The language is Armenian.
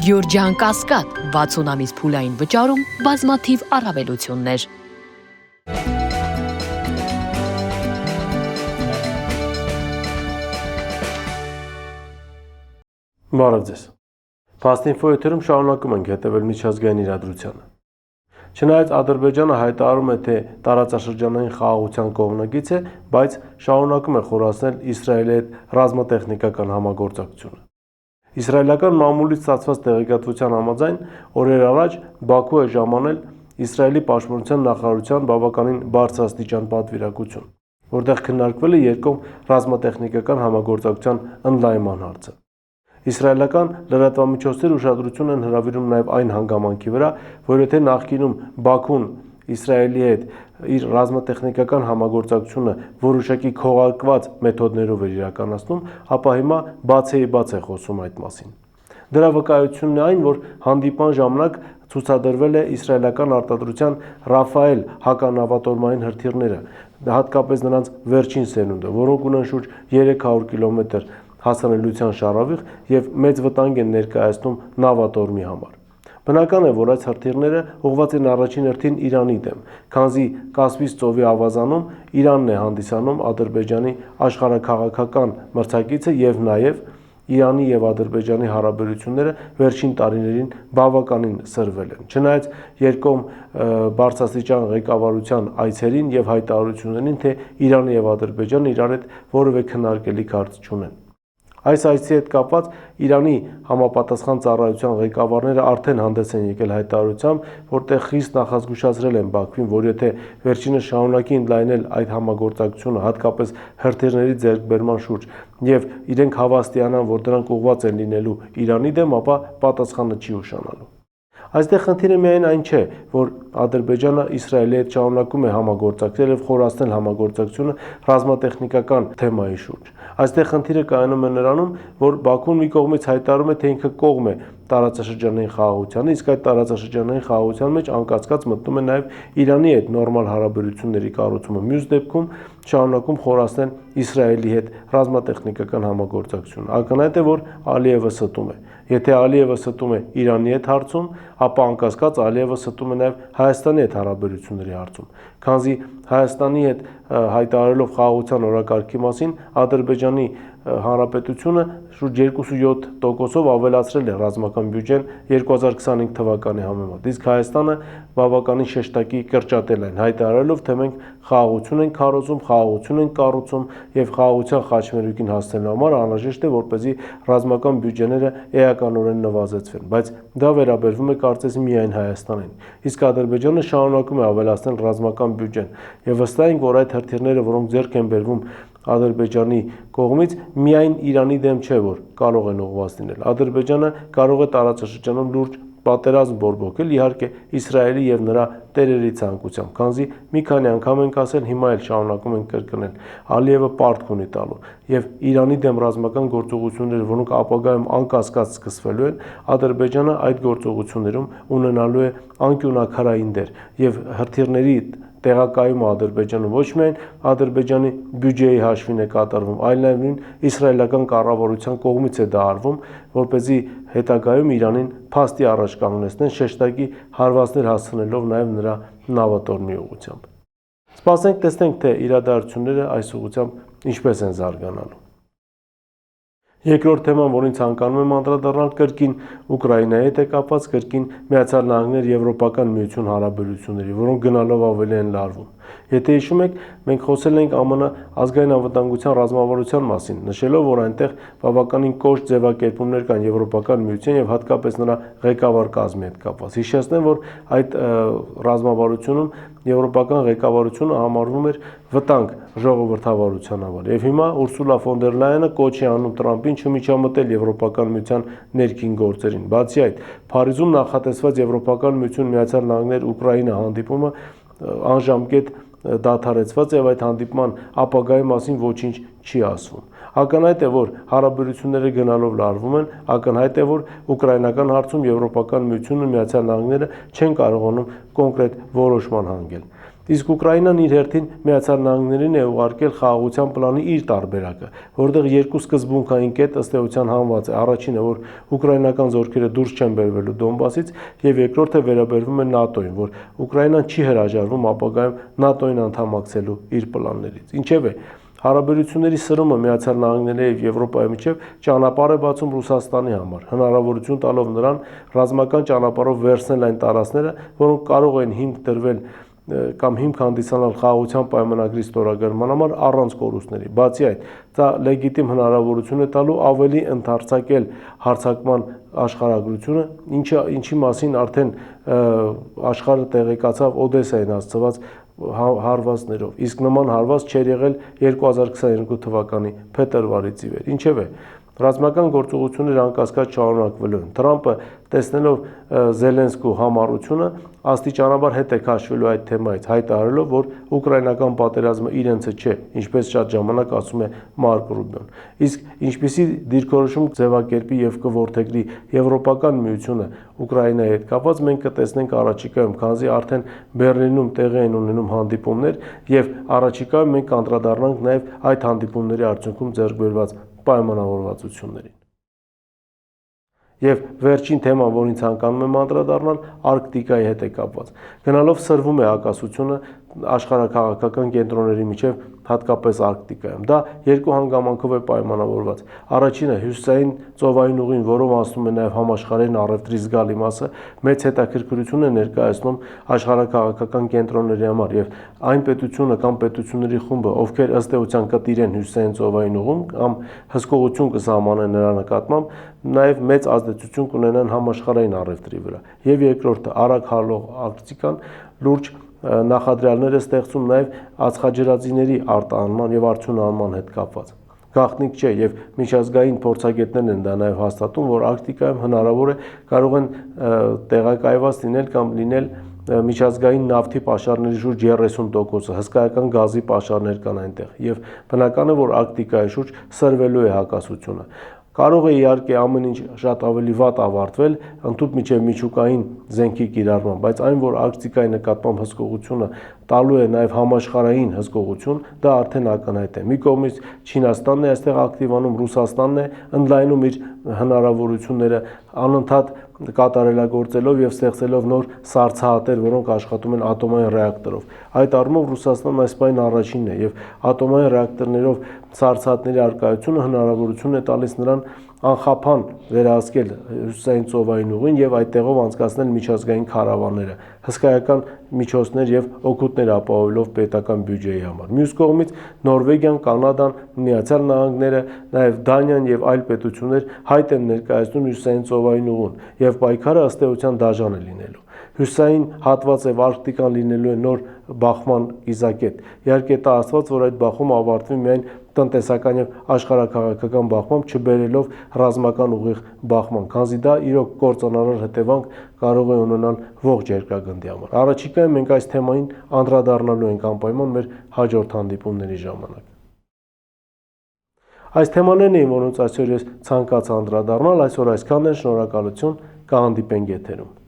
Գյորջյան Կասկադ 60 ամիս փուլային վճարում բազմաթիվ առավելություններ։ Բարև ձեզ։ Փաստինֆո եթերում շարունակում ենք հետևել միջազգային իրադրությանը։ Չնայած Ադրբեջանը հայտարարում է, թե տարածաշրջանային խաղաղության կողմնակից է, բայց շարունակում է խորացնել Իսրայելի հետ ռազմատեխնիկական համագործակցությունը։ Իսրայելական մամուլից ստացված տեղեկատվության համաձայն օրեր առաջ Բաքու է ժամանել Իսրայելի պաշտպանության նախարարության բավականին բարձրաստիճան պատվիրակություն, որտեղ քննարկվել է երկկողմ ռազմատեխնիկական համագործակցության ընդլայնման հարցը։ Իսրայելական լրատվամիջոցները ուշադրություն են հրավիրում նաև այն հանգամանքի վրա, որ եթե նախկինում Բաքուն Իսրայելի հետ իր ռազմատեխնիկական համագործակցությունը որոշակի քողարկված մեթոդներով էր իրականացնում, ապա հիմա բաց է խոսում այդ մասին։ Դրա վկայությունն է այն, որ հանդիպման ժամանակ ցուցադրվել է իսրայելական արտադրության Ռաֆայել հականավատորմային հրթիռները, հատկապես նրանց վերջին սերունդը, որոնք ունեն շուրջ 300 կիլոմետր հասանելիության շարավիղ եւ մեծ վտանգ են ներկայացնում նավատորմի համար։ Բնական է, որ այս հրթիռները ուղղված են առաջին հերթին Իրանի դեմ, քանզի Կասպից ծովի ավազանում Իրանն է հանդիսանում Ադրբեջանի աշխարհաքաղաքական մրցակիցը եւ նաեւ Իրանի եւ Ադրբեջանի հարաբերությունները վերջին տարիներին բավականին սրվել են։ Չնայած երկկողմ բարձրաստիճան ղեկավարության այցերին եւ հայտարարություններին, թե Իրանը եւ Ադրբեջանը իրար հետ որևէ քննարկելիք հարց չունեն։ Այս այցի հետ կապված Իրանի համապատասխան ծառայության ղեկավարները արդեն հանդես են եկել հայտարարությամբ, որտեղ խիստ նախազգուշացրել են Բաքվին, որ եթե վերջինս շարունակի ընդլայնել այդ համագործակցությունը, հատկապես հրթիռների ձեռքբերման շուրջ, եւ իրենք հավաստիանան, որ դրանք ուղղված են լինելու Իրանի դեմ, ապա պատասխանը չի ուշանալու։ Այստեղ խնդիրը միայն այն չէ, որ Ադրբեջանը Իսրայելի հետ շարունակում է համագործակցել եւ խորացնել համագործակցությունը ռազմատեխնիկական թեմայի շուրջ։ Այստեղ խնդիրը կայանում է նրանում, որ Բաքուն մի կողմից հայտարարում է, թե ինքը կողմ է տարածաշրջանային խաղաղությանը, իսկ այդ տարածաշրջանային խաղաղության մեջ անկասկած մտնում է նաեւ Իրանի հետ նորմալ հարաբերությունների կառուցումը։ Մյուս դեպքում շարունակում խորացնել Իսրայելի հետ ռազմատեխնիկական համագործակցությունը։ Ակնհայտ է, որ Ալիևը ստում է։ Եթե Ալիևը ստում է Իրանի հետ հարցում, ապա անկասկած Ալիևը ստում է նաեւ Հայաստանի հետ հարաբերությունների հարցում, քանզի Հայաստանի հետ հայտարարելով խաղաղության օրակարգի մասին Ադրբեջանի Հանրապետությունը շուրջ 2.7%-ով ավելացրել է ռազմական բյուջեն 2025 թվականի համեմատ, իսկ Հայաստանը բավականին շեշտակի կրճատել են, հայտարարելով, թե մենք խաղաղություն ենք քարոզում, խաղաղություն ենք կառուցում եւ խաղաղության խաչմերուկին հասնելու համար անհրաժեշտ է, որպեսզի ռազմական բյուջեները էականորեն նվազեցվեն, բայց դա վերաբերվում է կարծես միայն Հայաստանին, իսկ Ադրբեջանը շարունակում է ավելացնել ռազմական բյուջեն եւ վստահ ենք, որ այդ հրթիռները, որոնք ձեռք են բերվում Ադրբեջանի կողմից, միայն Իրանի դեմ չէ, որ կարող են ուղղված լինել։ Ադրբեջանը կարող է տարածաշրջանում լուրջ պատերազմ բորբոքել, իհարկե Իսրայելի եւ նրա տերերի ցանկությամբ, քանզի մի քանի անգամ ենք ասել, հիմա էլ շարունակում են կրկնել, Ալիևը պարտք ունի տալու եւ Իրանի դեմ ռազմական գործողությունները, որոնք ապագայում անկասկած սկսվելու են, Ադրբեջանը այդ գործողություններում ունենալու է անկյունակարային դեր եւ հրթիռների տեղակայումը Ադրբեջանը ոչ միայն Ադրբեջանի բյուջեի հաշվին է կատարվում, այլ նաև նույն իսրայելական կառավարության կողմից է դա արվում, որպեսզի հետագայում Իրանին փաստի առաջ կանգնեցնեն շեշտակի հարվածներ հասցնելով նաև նրա նավատորմի ուղղությամբ։ Սպասենք տեսնենք, թե իրադարձությունները այս ուղղությամբ ինչպես են զարգանալու։ Երկրորդ թեման, որին ցանկանում եմ անդրադառնալ, կրկին Ուկրաինայի հետ է կապված, կրկին Միացյալ Նահանգներ Եվրոպական միություն հարաբերությունների, որոնք գնալով ավելի են լարվում։ Եթե հիշում եք, մենք խոսել ենք ԱՄՆ ազգային անվտանգության ռազմավարության մասին, նշելով, որ այնտեղ բավականին կոշտ ձևակերպումներ կան Եվրոպական միության եւ հատկապես նրա ղեկավար կազմի հետ կապված։ Հիշեցնեմ, որ այդ ռազմավարությունում Եվրոպական ղեկավարությունը համարվում էր վտանգ ժողովրդավարության համար։ Եվ հիմա Ուրսուլա ֆոն դեր Լայենը կոչ է անում Տրամպին չմիջամտել Եվրոպական միության ներքին գործերին։ Բացի այդ, Փարիզում նախատեսված Եվրոպական միություն Միացյալ Նահանգներ Ուկրաինա հանդիպումը անժամկետ դադարեցված եւ այդ հանդիպման ապագայի մասին ոչինչ չի ասվում։ Ակնհայտ է, որ հարաբերությունները գնալով լարվում են, ակնհայտ է, որ ուկրաինական հարցում Եվրոպական միությունը Միացյալ Նահանգները չեն կարողանում կոնկրետ որոշման հանգել։ Իսկ Ուկրաինան իր հերթին Միացյալ Նահանգներին է ուղարկել խաղաղության պլանի իր տարբերակը, որտեղ երկու սկզբունքային կետ ըստ էության հանված է։ Առաջինը, որ ուկրաինական զորքերը դուրս չեն բերվելու Դոնբասից, եւ երկրորդը վերաբերվում է ՆԱՏՕ-ին, որ Ուկրաինան չի հրաժարվում ապագայում ՆԱՏՕ-ին անդամակցելու իր պլաններից։ Ինչևէ, հարաբերությունների սրումը Միացյալ Նահանգների եւ Եվրոպայի միջև ճանապարհ է բացում Ռուսաստանի համար, հնարավորություն տալով նրան ռազմական ճանապարհով վերցնել այն տարածքները, որոնք կարող են հիմք դրվել կամ հիմք հանդիսանալ խաղաղության պայմանագրի ստորագրման համար առանց կորուստների։ Բացի այդ, դա լեգիտիմ հնարավորություն է տալու ավելի ընդարձակել հարձակման աշխարհագրությունը, ինչի մասին արդեն աշխարհը տեղեկացավ Օդեսային հասցված հարվածներով, իսկ նման հարված չէր եղել 2022 թվականի փետրվարից ի վեր։ Ինչևէ, ռազմական գործողությունները անկասկած շարունակվելու են։ Թրամփը, տեսնելով Զելենսկու համառությունը, աստիճանաբար հետ է քաշվելու այդ թեմայից, հայտարարելով, որ ուկրաինական պատերազմը իրենցը չէ, ինչպես շատ ժամանակ ասում է Մարկ Ռուբիոն։ Իսկ ինչպիսի դիրքորոշում ձևակերպի եւ կորդեգրի Եվրոպական միությունը Ուկրաինայի հետ կապված, մենք կտեսնենք առաջիկայում, քանզի արդեն Բեռլինում տեղի են ունենում հանդիպումներ եւ առաջիկայում մենք կանդրադառնանք նաեւ այդ հանդիպումների արդյունքում ձեռք բերված պայմանավորվածություններին։ Եվ վերջին թեման, որին ցանկանում եմ անդրադառնալ, Արկտիկայի հետ է կապված։ Գնալով սրվում է հակասությունը աշխարհաքաղաքական կենտրոնների միջև, հատկապես Արկտիկայում։ Դա երկու հանգամանքով է պայմանավորված։ Առաջինը հյուսիսային ծովային ուղին, որով անցնում է նաև համաշխարհային առևտրի զգալի մասը, մեծ հետաքրքրություն է ներկայացնում աշխարհաքաղաքական կենտրոնների համար եւ այն պետությունը կամ պետությունների խումբը, ովքեր ըստ էության կտիրեն հյուսիսային ծովային ուղում կամ հսկողություն կսահմանեն նրա նկատմամբ, նաև մեծ ազդեցություն կունենան համաշխարհային առևտրի վրա։ Եվ երկրորդը, արագ հալող Արկտիկան լուրջ նախադրյալներ է ստեղծում նաև ածխաջրածիների արտահանման եւ արդյունահանման հետ կապված։ Գաղտնիք չէ եւ միջազգային փորձագետներն են դա նաև հաստատում, որ Արկտիկայում հնարավոր է կարող են տեղակայված լինել կամ լինել միջազգային նավթի պաշարների շուրջ 30%-ը, հսկայական գազի պաշարներ կան այնտեղ եւ բնական է, որ Արկտիկայի շուրջ սրվելու է հակասությունը։ Կարող է իհարկե ամեն ինչ շատ ավելի վատ ավարտվել ընդհանուր միջև միջուկային զենքի կիրառման, բայց այն, որ Արկտիկայի նկատմամբ հսկողությունը տալու է նաև համաշխարհային հսկողություն, դա արդեն ակնհայտ է։ Մի կողմից Չինաստանն է այստեղ ակտիվանում, Ռուսաստանն է ընդլայնում իր հնարավորությունները անընդհատ կատարելագործելով եւ ստեղծելով նոր սառցահատեր, որոնք աշխատում են ատոմային ռեակտորով։ Այդ առումով Ռուսաստանն այս պայն առաջինն է եւ ատոմային ռեակտորներով սառցահատների արկայությունը հնարավորություն է տալիս նրան անխափան վերահսկել հյուսիսային ծովային ուղին եւ այդտեղով անցկացնել միջազգային քարավանները, հսկայական միջոցներ եւ օգուտներ ապահովելով պետական բյուջեի համար։ Մյուս կողմից Նորվեգիան, Կանադան, Միացյալ Նահանգները, նաեւ Դանիան եւ այլ պետություններ հայտ են ներկայացնում հյուսիսային ծովային ուղուն եւ պայքարը ըստ էության դաժան է լինելու։ Հյուսիսային հատվածը Արկտիկան լինելու է նոր բախման իզակետ։ Իհարկե դա աստված, որ այդ բախումը ավարտվի միայն տնտեսական եւ աշխարհաքաղաքական բախմամբ, չբերելով ռազմական ուղիղ բախման, քանզի դա իրոք կործանարար հետևանք կարող է ունենալ ողջ երկրագնդի համար։ Առաջիկայում մենք այս թեմային անդրադառնալու ենք անպայման մեր հաջորդ հանդիպումների ժամանակ։ Այս թեմաներն էին, որոնց այսօր ես ցանկացա անդրադառնալ, այսօր այսքանն է, շնորհակալություն, կհանդիպենք եթերում։